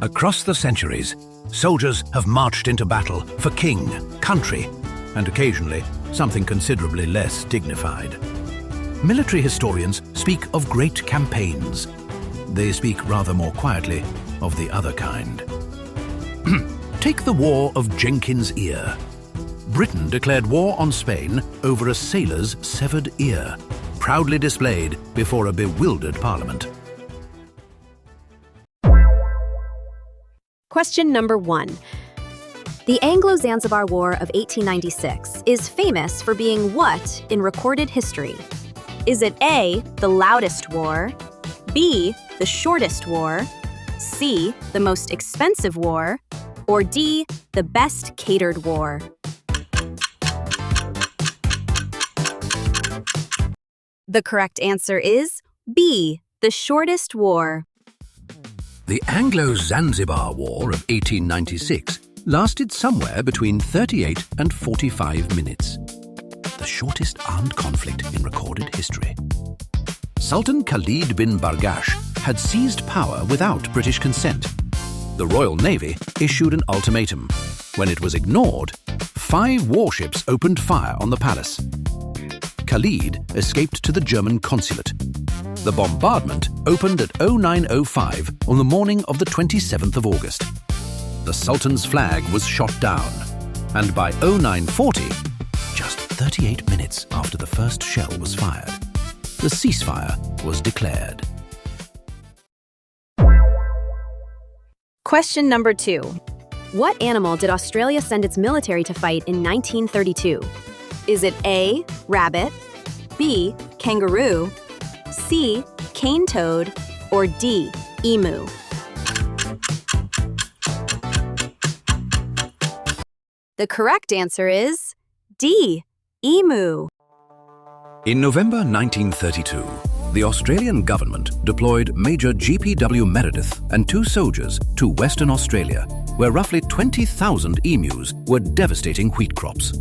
Across the centuries, soldiers have marched into battle for king, country, and occasionally something considerably less dignified. Military historians speak of great campaigns. They speak rather more quietly of the other kind. Take the War of Jenkins' Ear. Britain declared war on Spain over a sailor's severed ear, proudly displayed before a bewildered parliament. Question number 1. The Anglo-Zanzibar War of 1896 is famous for being what in recorded history? Is it A, the loudest war, B, the shortest war, C, the most expensive war, or D, the best catered war? The correct answer is B, the shortest war. The Anglo-Zanzibar War of 1896 lasted somewhere between 38 and 45 minutes. The shortest armed conflict in recorded history. Sultan Khalid bin Bargash had seized power without British consent. The Royal Navy issued an ultimatum. When it was ignored, 5 warships opened fire on the palace. Khalid escaped to the German consulate. The bombardment opened at 09:05 on the morning of the 27th of August. The Sultan's flag was shot down, and by 09:40, just 38 minutes after the first shell was fired, the ceasefire was declared. Question number 2. What animal did Australia send its military to fight in 1932? Is it A, rabbit, B, kangaroo, C, cane toad, or D, emu? The correct answer is D, emu. In November 1932, the Australian government deployed Major GPW Meredith and 2 soldiers to Western Australia, where roughly 20,000 emus were devastating wheat crops.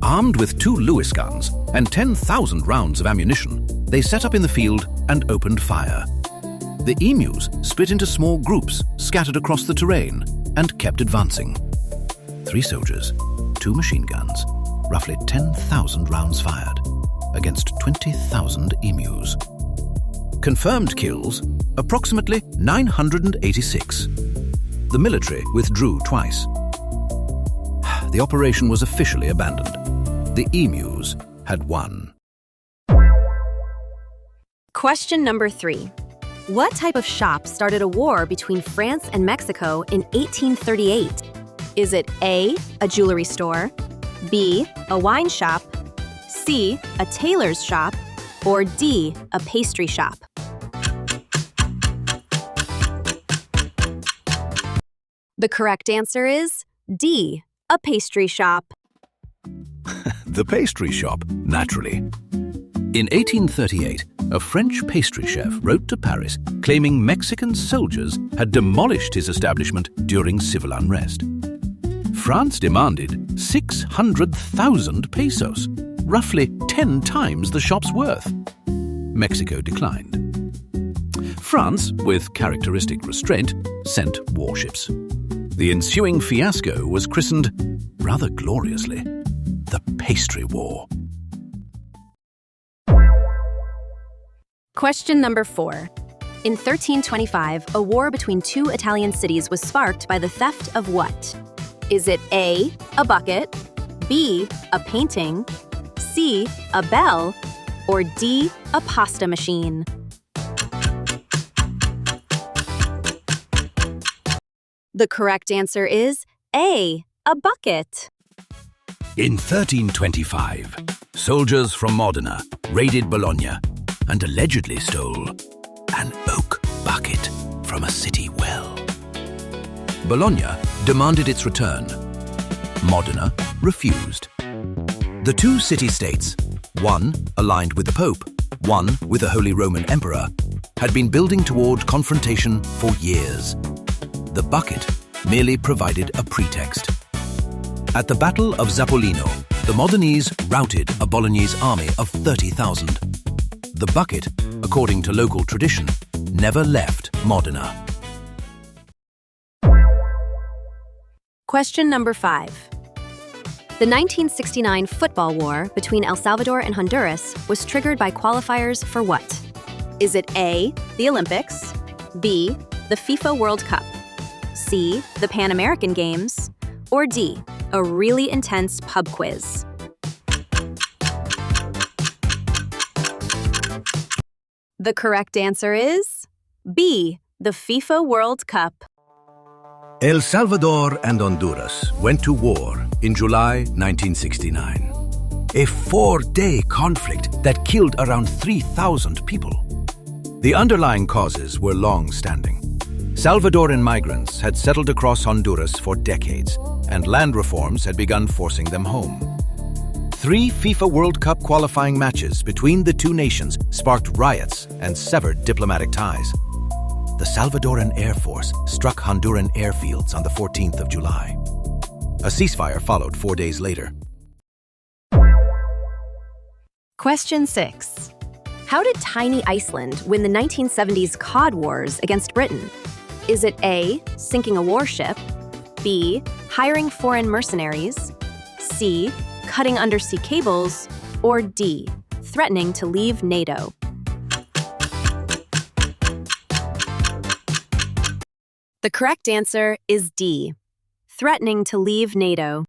Armed with 2 Lewis guns and 10,000 rounds of ammunition, they set up in the field and opened fire. The emus split into small groups scattered across the terrain and kept advancing. 3 soldiers, 2 machine guns, roughly 10,000 rounds fired against 20,000 emus. Confirmed kills, approximately 986. The military withdrew twice. The operation was officially abandoned. The emus had won. Question number 3. What type of shop started a war between France and Mexico in 1838? Is it A, a jewelry store, B, a wine shop, C, a tailor's shop, or D, a pastry shop? The correct answer is D, a pastry shop. The pastry shop, naturally. In 1838, a French pastry chef wrote to Paris claiming Mexican soldiers had demolished his establishment during civil unrest. France demanded 600,000 pesos, roughly 10 times the shop's worth. Mexico declined. France, with characteristic restraint, sent warships. The ensuing fiasco was christened, rather gloriously, the Pastry War. Question number 4. In 1325, a war between 2 Italian cities was sparked by the theft of what? Is it A, a bucket, B, a painting, C, a bell, or D, a pasta machine? The correct answer is A, a bucket. In 1325, soldiers from Modena raided Bologna and allegedly stole an oak bucket from a city well. Bologna demanded its return. Modena refused. The 2 city-states, one aligned with the Pope, one with the Holy Roman Emperor, had been building toward confrontation for years. The bucket merely provided a pretext. At the Battle of Zappolino, the Modenese routed a Bolognese army of 30,000. The bucket, according to local tradition, never left Modena. Question number 5. The 1969 football war between El Salvador and Honduras was triggered by qualifiers for what? Is it A, the Olympics, B, the FIFA World Cup, C, the Pan American Games, or D, a really intense pub quiz? The correct answer is B, the FIFA World Cup. El Salvador and Honduras went to war in July 1969. A 4-day conflict that killed around 3,000 people. The underlying causes were long-standing. Salvadoran migrants had settled across Honduras for decades, and land reforms had begun forcing them home. 3 FIFA World Cup qualifying matches between the two nations sparked riots and severed diplomatic ties. The Salvadoran Air Force struck Honduran airfields on the 14th of July. A ceasefire followed 4 days later. Question 6. How did tiny Iceland win the 1970s Cod Wars against Britain? Is it A, sinking a warship, B, hiring foreign mercenaries, C, cutting undersea cables, or D, threatening to leave NATO? The correct answer is D, threatening to leave NATO.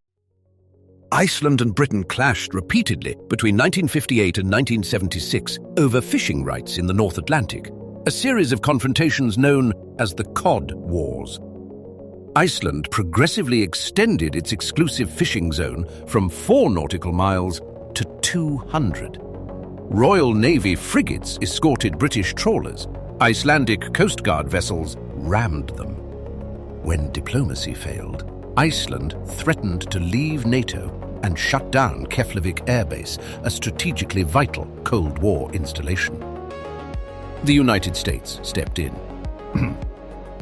Iceland and Britain clashed repeatedly between 1958 and 1976 over fishing rights in the North Atlantic, a series of confrontations known as the Cod Wars. Iceland progressively extended its exclusive fishing zone from 4 nautical miles to 200. Royal Navy frigates escorted British trawlers. Icelandic Coast Guard vessels rammed them. When diplomacy failed, Iceland threatened to leave NATO and shut down Keflavik Air Base, a strategically vital Cold War installation. The United States stepped in.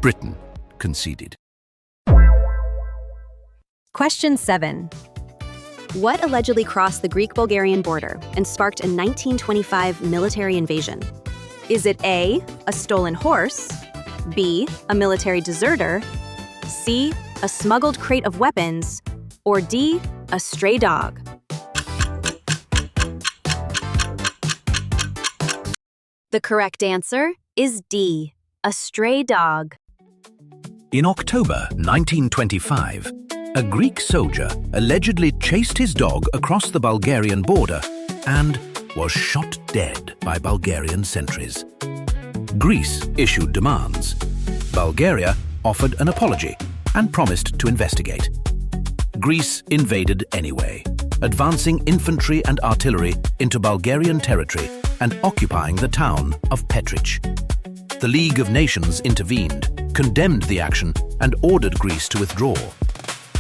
Britain conceded. Question 7. What allegedly crossed the Greek-Bulgarian border and sparked a 1925 military invasion? Is it A, a stolen horse, B, a military deserter, C, a smuggled crate of weapons, or D, a stray dog? The correct answer is D, a stray dog. In October 1925, a Greek soldier allegedly chased his dog across the Bulgarian border and was shot dead by Bulgarian sentries. Greece issued demands. Bulgaria offered an apology and promised to investigate. Greece invaded anyway, advancing infantry and artillery into Bulgarian territory and occupying the town of Petrich. The League of Nations intervened, condemned the action, and ordered Greece to withdraw.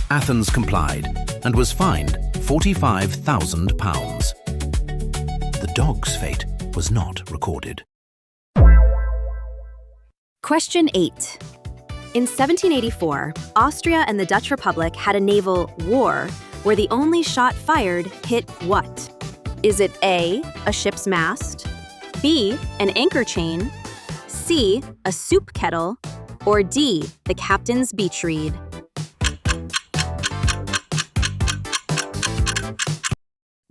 Athens complied and was fined £45,000. The dog's fate was not recorded. Question 8. In 1784, Austria and the Dutch Republic had a naval war where the only shot fired hit what? Is it A, a ship's mast, B, an anchor chain, C, a soup kettle, or D, the captain's beach reed?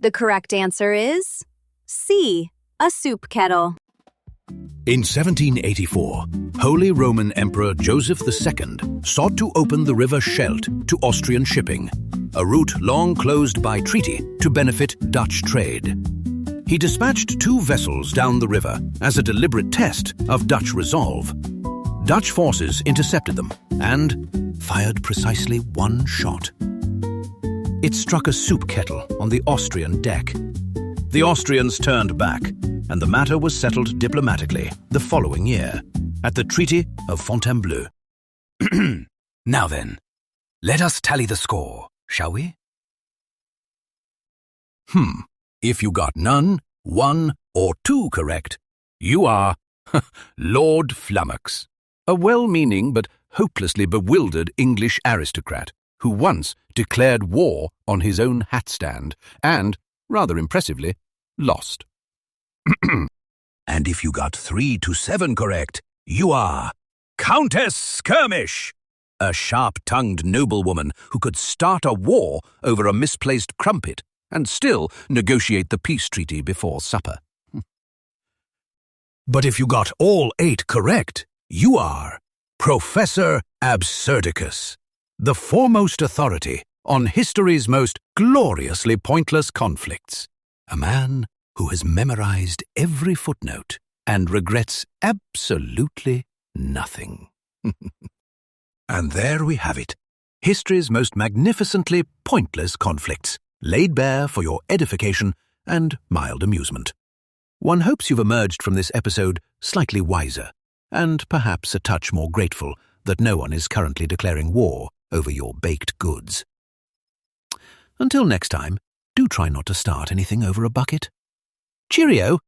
The correct answer is C, a soup kettle. In 1784, Holy Roman Emperor Joseph II sought to open the River Scheldt to Austrian shipping, a route long closed by treaty to benefit Dutch trade. He dispatched 2 vessels down the river as a deliberate test of Dutch resolve. Dutch forces intercepted them and fired precisely 1 shot. It struck a soup kettle on the Austrian deck. The Austrians turned back, and the matter was settled diplomatically the following year at the Treaty of Fontainebleau. Now then, let us tally the score, shall we? If you got none, 1, or 2 correct, you are Lord Flummox, a well-meaning but hopelessly bewildered English aristocrat who once declared war on his own hat stand and, rather impressively, lost. And if you got 3 to 7 correct, you are Countess Skirmish, A sharp-tongued noblewoman who could start a war over a misplaced crumpet and still negotiate the peace treaty before supper. But if you got all 8 correct, you are Professor Absurdicus, the foremost authority on history's most gloriously pointless conflicts. A man who has memorized every footnote and regrets absolutely nothing. And there we have it, history's most magnificently pointless conflicts, laid bare for your edification and mild amusement. One hopes you've emerged from this episode slightly wiser, and perhaps a touch more grateful that no one is currently declaring war over your baked goods. Until next time, do try not to start anything over a bucket. Cheerio!